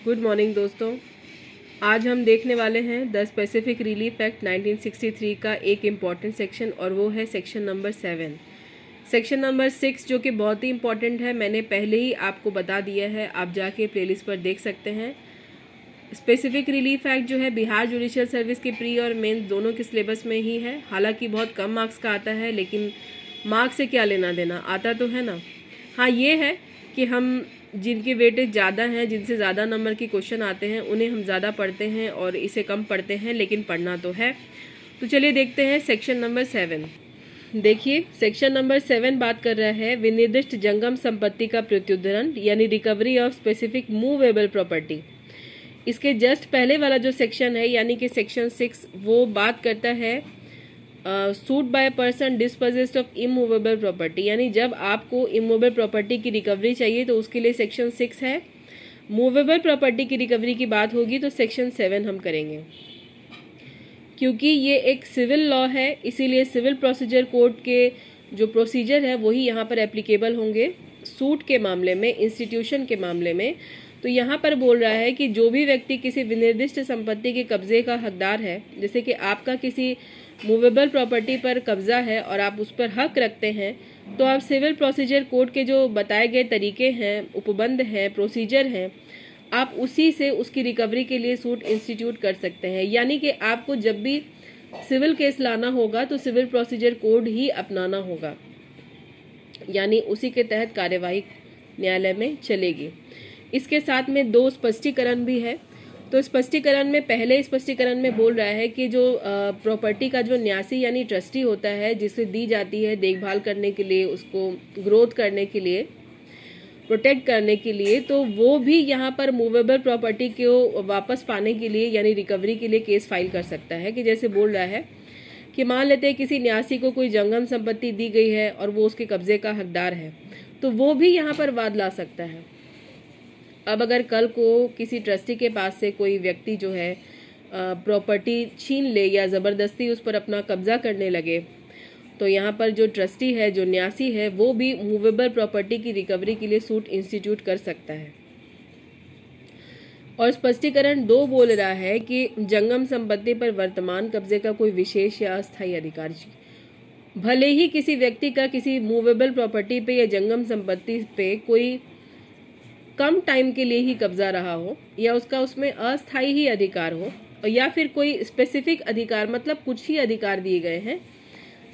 Good morning दोस्तों। आज हम देखने वाले हैं द स्पेसिफिक रिलीफ एक्ट 1963 का एक इम्पॉर्टेंट सेक्शन, और वो है सेक्शन नंबर 7। सेक्शन नंबर 6 जो कि बहुत ही इम्पॉर्टेंट है, मैंने पहले ही आपको बता दिया है, आप जाके प्लेलिस्ट पर देख सकते हैं। स्पेसिफिक रिलीफ एक्ट जो है बिहार जुडिशियल सर्विस के प्री और मेन दोनों के सिलेबस में ही है। हालांकि बहुत कम मार्क्स का आता है, लेकिन मार्क्स से क्या लेना देना, आता तो है ना। हाँ, ये है कि हम जिनके वेटेज ज़्यादा हैं, जिनसे ज़्यादा नंबर के क्वेश्चन आते हैं, उन्हें हम ज़्यादा पढ़ते हैं और इसे कम पढ़ते हैं, लेकिन पढ़ना तो है। तो चलिए देखते हैं सेक्शन नंबर 7। देखिए, सेक्शन नंबर 7 बात कर रहा है विनिर्दिष्ट जंगम संपत्ति का प्रत्युत्तरण, यानी recovery of specific movable property. इसके जस्ट पहले वाला जो सेक्शन है, यानी कि सेक्शन 6, वो बात करता है suit by person disposed of immovable property, यानी जब आपको इमूवेबल प्रॉपर्टी की रिकवरी चाहिए तो उसके लिए सेक्शन 6 है। मूवेबल प्रॉपर्टी की रिकवरी की बात होगी तो सेक्शन 7 हम करेंगे। क्योंकि ये एक सिविल लॉ है, इसीलिए सिविल प्रोसीजर कोड के जो प्रोसीजर है वही यहाँ पर एप्लीकेबल होंगे सूट के मामले में, इंस्टीट्यूशन के मामले में। तो यहाँ पर बोल रहा है कि जो भी व्यक्ति किसी विनिर्दिष्ट संपत्ति के कब्जे का हकदार है, जैसे कि आपका किसी मूवेबल प्रॉपर्टी पर कब्जा है और आप उस पर हक रखते हैं, तो आप सिविल प्रोसीजर कोड के जो बताए गए तरीके हैं, उपबंध हैं, प्रोसीजर हैं, आप उसी से उसकी रिकवरी के लिए सूट इंस्टीट्यूट कर सकते हैं। यानी कि आपको जब भी सिविल केस लाना होगा तो सिविल प्रोसीजर कोड ही अपनाना होगा, यानी उसी के तहत कार्यवाही न्यायालय में चलेगी। इसके साथ में 2 स्पष्टीकरण भी है। तो स्पष्टीकरण में, पहले स्पष्टीकरण में बोल रहा है कि जो प्रॉपर्टी का जो न्यासी यानी ट्रस्टी होता है, जिसे दी जाती है देखभाल करने के लिए, उसको ग्रोथ करने के लिए, प्रोटेक्ट करने के लिए, तो वो भी यहाँ पर मूवेबल प्रॉपर्टी को वापस पाने के लिए यानी रिकवरी के लिए केस फाइल कर सकता है। कि जैसे बोल रहा है कि मान लेते हैं किसी न्यासी को कोई जंगम संपत्ति दी गई है और वो उसके कब्जे का हकदार है, तो वो भी यहाँ पर वाद ला सकता है। अब अगर कल को किसी ट्रस्टी के पास से कोई व्यक्ति जो है प्रॉपर्टी छीन ले या ज़बरदस्ती उस पर अपना कब्जा करने लगे, तो यहाँ पर जो ट्रस्टी है, जो न्यासी है, वो भी मूवेबल प्रॉपर्टी की रिकवरी के लिए सूट इंस्टीट्यूट कर सकता है। और स्पष्टीकरण 2 बोल रहा है कि जंगम संपत्ति पर वर्तमान कब्जे का कोई विशेष या अस्थायी अधिकार, भले ही किसी व्यक्ति का किसी मूवेबल प्रॉपर्टी पे या जंगम संपत्ति पे कोई कम टाइम के लिए ही कब्जा रहा हो, या उसका उसमें अस्थायी ही अधिकार हो, या फिर कोई स्पेसिफिक अधिकार, मतलब कुछ ही अधिकार दिए गए हैं,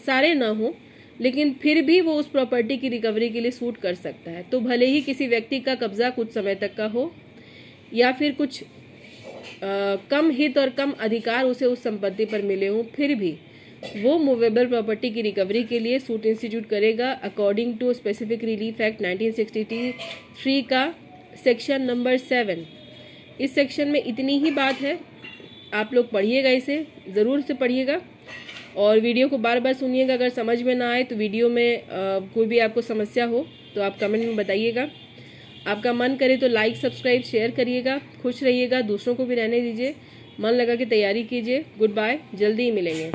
सारे ना हो, लेकिन फिर भी वो उस प्रॉपर्टी की रिकवरी के लिए सूट कर सकता है। तो भले ही किसी व्यक्ति का कब्जा कुछ समय तक का हो, या फिर कुछ कम हित और कम अधिकार उसे उस संपत्ति पर मिले हों, फिर भी वो मूवेबल प्रॉपर्टी की रिकवरी के लिए सूट इंस्टीट्यूट करेगा according to specific relief act 1963 का सेक्शन नंबर 7। इस सेक्शन में इतनी ही बात है, आप लोग पढ़िएगा, इसे ज़रूर से पढ़िएगा और वीडियो को बार बार सुनिएगा। अगर समझ में ना आए तो वीडियो में कोई भी आपको समस्या हो तो आप कमेंट में बताइएगा। आपका मन करे तो लाइक, सब्सक्राइब, शेयर करिएगा। खुश रहिएगा, दूसरों को भी रहने दीजिए, मन लगा के तैयारी कीजिए। गुड बाय, जल्दी ही मिलेंगे।